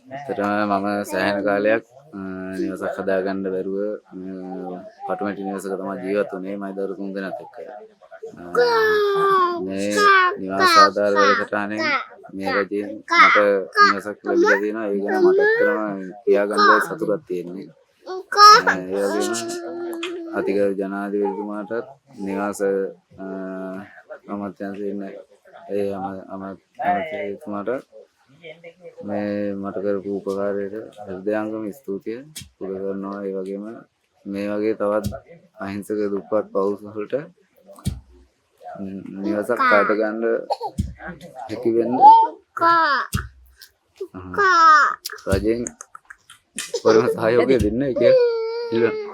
ඇත්තටම මම සෑහෙන කාලයක් නිවසක් හදාගන්න බැරුව පටුමැටි නිවසක තමයි ජීවත් වුනේ මයි දරු 3 දෙනාත් එක්ක. මේ නිවාස ආධාර වැඩසටහනෙන් මේ රජයෙන් මට නිවසක් ලැබිලා තියෙනවා. ඒ ගැන මට ඇත්තටම කියාගන්න සතුටක් තියෙනවා. ඒ වගේම අතිගරු ජනාධිපතිතුමාටත් නිවාස අමාත්‍යාංශයේ ඉන්න ඒ අමාත්‍යතුමාට මේ මට කරපු උපකාරයට හෘදයාංගම ස්තුතිය පුද කරනවා. ඒ වගේම මේ වගේ තවත් අහිංසක දුප්පත් පවුල් වලට නිවසක් කාට ගන්න හැකි වෙන්න රජෙන් පරම සහයෝගය දෙන්න කියලා